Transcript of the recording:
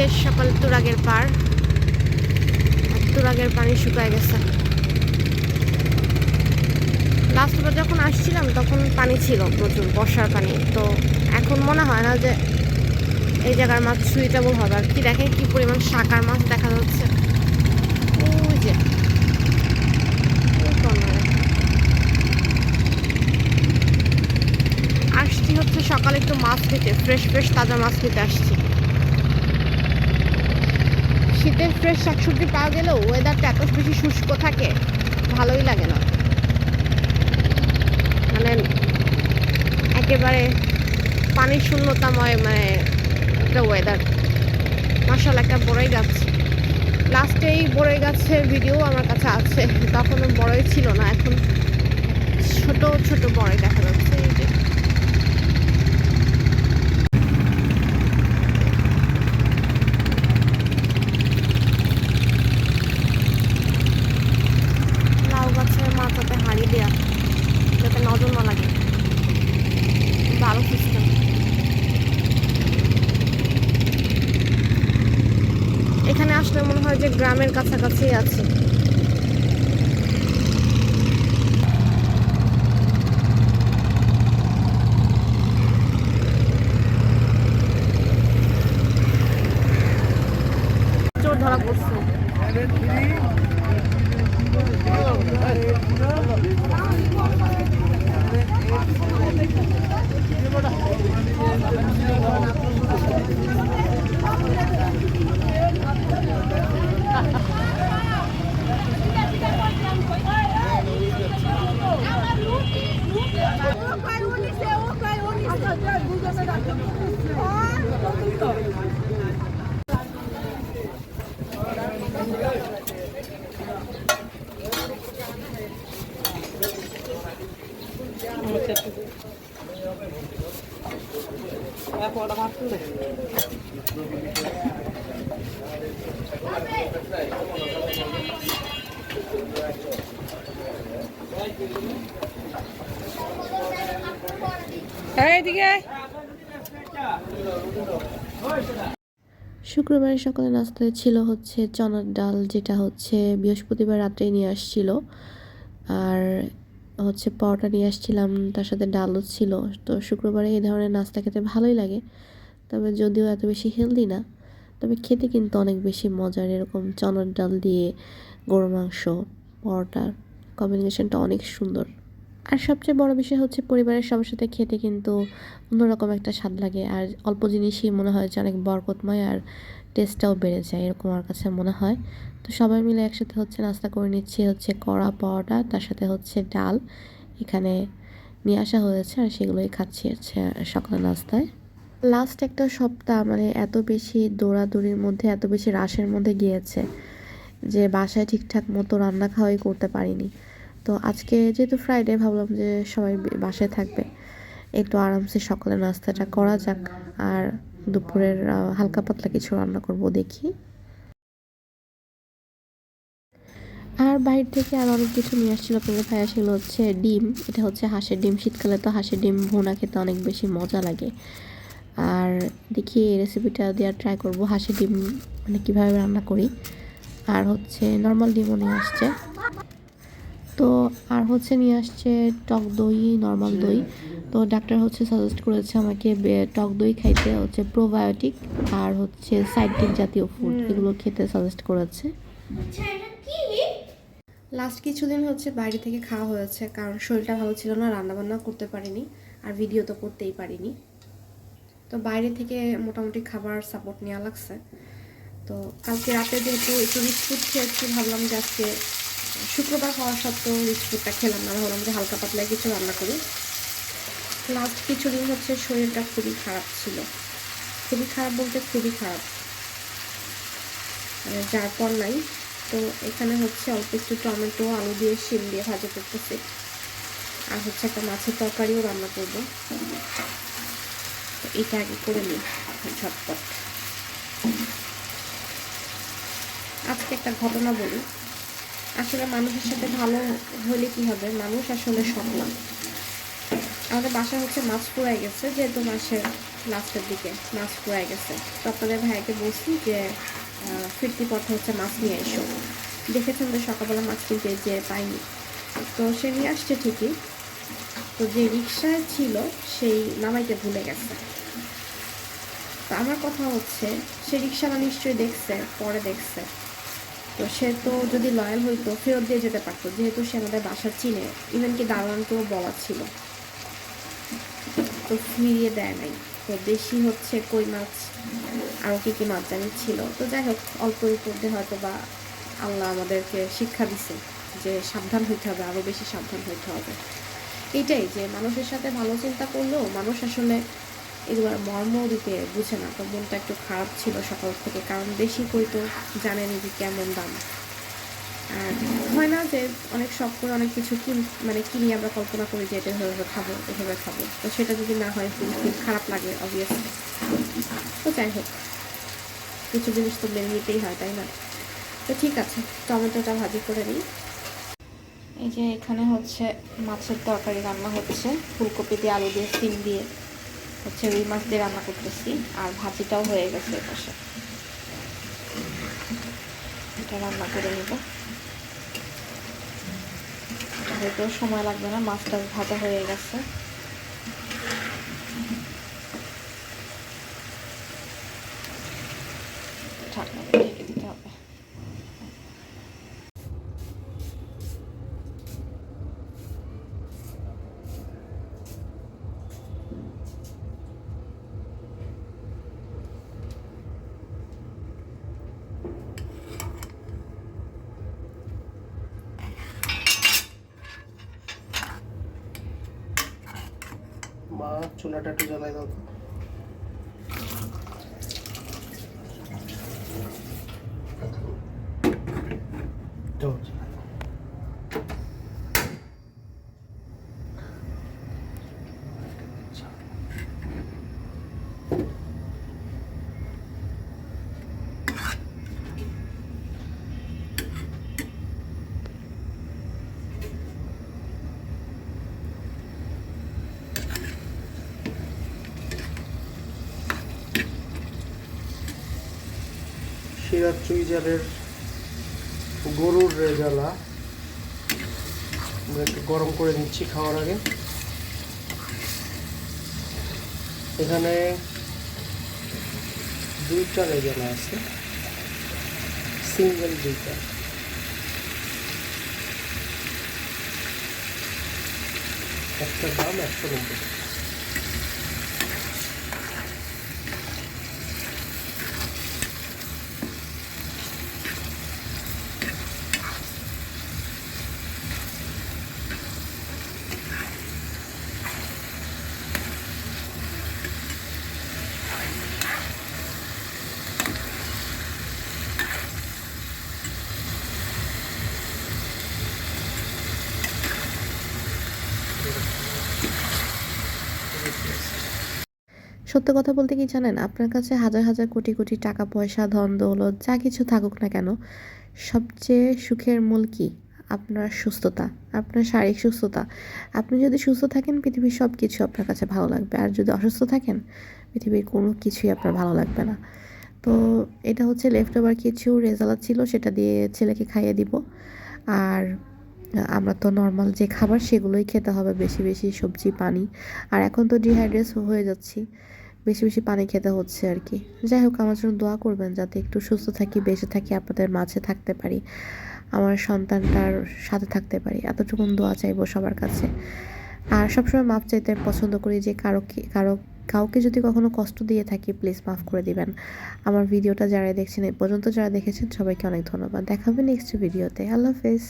শেষ, সকাল তুরাগের পার। তুরাগের পানি শুকায় গেছে। লাস্টবার যখন আসছিলাম তখন পানি ছিল প্রচুর, বর্ষার পানি। তো এখন মনে হয় না যে এই জায়গার মাছ সুইটেবল হবে। আর কি দেখেন কি পরিমাণ শাকার মাছ দেখা যাচ্ছে ওই যে আসছি হচ্ছে সকালে একটু মাছ খেতে, ফ্রেশ ফ্রেশ তাজা মাছ খেতে আসছি। শীতের ফ্রেশ শাকসবজি পাওয়া গেলেও ওয়েদারটা এত বেশি শুষ্ক থাকে, ভালোই লাগে না। মানে একেবারে পানি শূন্যতাময় মানে একটা ওয়েদার। মাশাআল্লাহ, একটা বড়ই গাছ। লাস্টে এই বড়ই গাছের ভিডিও আমার কাছে আছে, তখনও বড়ই ছিল না, এখন ছোট ছোট বড়ই দেখা যাচ্ছে। এই যে লাউ গাছের মাথাতে হাঁড়ি দেয়া যাতে নজর না লাগে, ভালো সিস্টেম। এখানে আসলে মনে হয় যে গ্রামের কাছাকাছি আছে। চোর ধরা পড়ছে। শুক্রবারের সকালে নাস্তায় ছিল হচ্ছে চনার ডাল, যেটা হচ্ছে বৃহস্পতিবার রাত্রেই নিয়ে আসছিল। আর হচ্ছে পরোটা নিয়ে আসছিলাম, তার সাথে ডালও ছিল। তো শুক্রবারে এই ধরনের নাস্তা খেতে ভালোই লাগে, তবে যদিও এত বেশি হেলদি না, তবে খেতে কিন্তু অনেক বেশি মজার। এরকম চনার ডাল দিয়ে গরুর মাংস, পরোটার কম্বিনেশনটা অনেক সুন্দর। আর সবচেয়ে বড় বিষয় হচ্ছে পরিবারের সবার সাথে খেতে কিন্তু অন্যরকম একটা স্বাদ লাগে। আর অল্প জিনিসই মনে হয় যে অনেক বরকতময়, আর টেস্টটাও বেড়ে যায়, এরকম আমার কাছে মনে হয়। তো সবাই মিলে একসাথে হচ্ছে নাস্তা করে নিচ্ছি হচ্ছে কড়া পরোটা, তার সাথে হচ্ছে ডাল এখানে নিয়ে আসা হয়েছে, আর সেগুলোই খাচ্ছি হচ্ছে সকালে নাস্তায়। লাস্ট একটা সপ্তাহ মানে এত বেশি দৌড়াদৌড়ির মধ্যে, এত বেশি রাশের মধ্যে গিয়েছে যে বাসায় ঠিকঠাক মতো রান্না খাওয়াই করতে পারিনি। তো আজকে যেহেতু ফ্রাইডে, ভাবলাম যে সবাই বাসায় থাকবে, একটু আরামসে সকালে নাস্তাটা করা যাক, আর দুপুরের হালকা পাতলা কিছু রান্না করব দেখি। আর বাইরে থেকে আর অনেক কিছু নিয়ে আসছিল আপনাদের ভাইয়া, সেগুলো হচ্ছে ডিম। এটা হচ্ছে হাঁসের ডিম, শীতকালে তো হাঁসের ডিম ভুনা খেতে অনেক বেশি মজা লাগে। আর দেখি এই রেসিপিটা দিয়ে ট্রাই করব, হাঁসের ডিম মানে কীভাবে রান্না করি। আর হচ্ছে নর্মাল ডিমও নিয়ে আসছে। তো আর হচ্ছে নিয়ে আসছে টক দই, নর্মাল দই। তো ডাক্তার হচ্ছে সাজেস্ট করেছে আমাকে টক দই খাইতে, হচ্ছে প্রোবায়োটিক আর হচ্ছে সাইট্রিক জাতীয় ফুড, এগুলো খেতে সাজেস্ট করেছে। লাস্ট কিছুদিন হচ্ছে বাইরে থেকে খাওয়া হয়েছে, কারণ শরীরটা ভালো ছিল না, রান্নাবান্না করতে পারিনি, আর ভিডিও তো করতেই পারিনি। তো বাইরে থেকে মোটামুটি খাবার সাপোর্ট নেওয়া লাগছে। তো কালকে রাতে যেহেতু একটু রিচ ফুড খেয়েছি, ভাবলাম যে আজকে শুক্রবার হওয়া সত্ত্বেও রিচ ফুডটা খেলাম না, ভাবলাম যে হালকা পাতলা কিছু রান্না করি। লাস্ট কিছুদিন হচ্ছে শরীরটা খুবই খারাপ ছিল, খুবই খারাপ বলতে খুবই খারাপ, যার পর নাই। তো এখানে হচ্ছে অল্প একটু টমেটো আলু দিয়ে শিম দিয়ে ভাজা করতেছি, আর হচ্ছে একটা মাছের তরকারিও রান্না করবো। তো এটা আগে করে নিই ঝটপট। আজকে একটা ঘটনা বলি। আসলে মানুষের সাথে ভালো হলে কি হবে, মানুষ আসলে সব না। আমাদের বাসায় হচ্ছে মাছ ফুরাই গেছে, যেহেতু মাসের লাস্টের দিকে মাছ ফুরাই গেছে। তো আপনাদের ভাইকে বলছি যে ফিরতি পথে হচ্ছে মাছ নিয়ে এসো। দেখেছেন যে সকালবেলা মাছ কিনতে যে পাইনি, তো সে নিয়ে আসছে ঠিকই, তো যে রিক্সায় ছিল সেই নামাইতে ভুলে গেছে। তো আমার কথা হচ্ছে সে রিক্সাওয়ালা নিশ্চয়ই দেখছে, পরে দেখছে, তো সে তো যদি লয়াল হইতো ফেরত দিয়ে যেতে পারতো, যেহেতু সে আমাদের বাসা চিনে, ইভেন কি দারোয়ানকেও বলা ছিল, তো ফিরিয়ে দেয় নাই। তো বেশি হচ্ছে কই মাছ, আরও কী কী মাছ জানি ছিল। তো যাই হোক, অল্পের উপর দিয়ে হয়তো বা আল্লাহ আমাদেরকে শিক্ষা দিছে যে সাবধান হইতে হবে, আরও বেশি সাবধান হইতে হবে। এইটাই যে মানুষের সাথে ভালো চিন্তা করলেও মানুষ আসলে এগুলোর মর্ম দিতে বুঝে না। তো মনটা একটু খারাপ ছিল সকাল থেকে, কারণ বেশি কই তো জানেনি যে কেমন দাম। আর হয় না যে অনেক শখ করে অনেক কিছু কিনি, আমরা কল্পনা করি যে এটা এভাবে খাবো, এভাবে খাবো, তো সেটা যদি না হয় খুব খারাপ লাগে অবভিয়াসলি। তো যাই হোক, কিছু জিনিস তো মেনে নিতেই হয়, তাই না? তো ঠিক আছে, টমেটোটা ভাজি করে নিই। এই যে এখানে হচ্ছে মাছের তরকারি রান্না হচ্ছে, ফুলকপি দিয়ে, আলু দিয়ে, সিম দিয়ে হচ্ছে রুই মাছ দিয়ে রান্না করতেছি, আর ভাজিটাও হয়ে গেছে এপাশে, এটা রান্না করে নেব। হয়তো সময় লাগবে না, মাছটা ভাজা হয়ে গেছে। ঢাকনা দিয়ে ঢেকে দিতে হবে। মা চুলাটা একটু জ্বালাই দাও তো। সিরাজ চুইজালের গরুর রেজালা আমরা একটু গরম করে নিচ্ছি খাওয়ার আগে। এখানে 2টা রেজালা আছে, সিঙ্গেল 2টা। একটা দাম 190। সত্য কথা বলতে কি জানেন, আপনার কাছে হাজার হাজার কোটি কোটি টাকা পয়সা, ধন দৌলত যা কিছু থাকুক না কেন, সবচেয়ে সুখের মূল কি? আপনার সুস্থতা, আপনার শারীরিক সুস্থতা। আপনি যদি সুস্থ থাকেন, পৃথিবীর সব কিছু আপনার কাছে ভালো লাগবে, আর যদি অসুস্থ থাকেন, পৃথিবীর কোনো কিছুই আপনার ভালো লাগবে না। তো এটা হচ্ছে লেফট ওভার কিছু রেজালা ছিল, সেটা দিয়ে ছেলেকে খাইয়ে দিব। আর আমরা তো নর্মাল যে খাবার সেগুলোই খেতে হবে, বেশি বেশি সবজি, পানি। আর এখন তো ডিহাইড্রেট হয়ে যাচ্ছি, বেশি বেশি পানি খেতে হচ্ছে আর কি। যাই হোক, আমার জন্য দোয়া করবেন যাতে একটু সুস্থ থাকি, বেঁচে থাকি, আপনাদের মাঝে থাকতে পারি, আমার সন্তানটার সাথে থাকতে পারি, এতটুকুন দোয়া চাইবো সবার কাছে। আর সবসময় মাপ চাইতে পছন্দ করি, যে কাউকে যদি কখনো কষ্ট দিয়ে থাকি প্লিজ মাফ করে দিবেন। আমার ভিডিওটা যারা দেখছেন, এই পর্যন্ত যারা দেখেছেন, সবাইকে অনেক ধন্যবাদ। দেখাবে নেক্সট ভিডিওতে। আল্লাহ হাফেজ।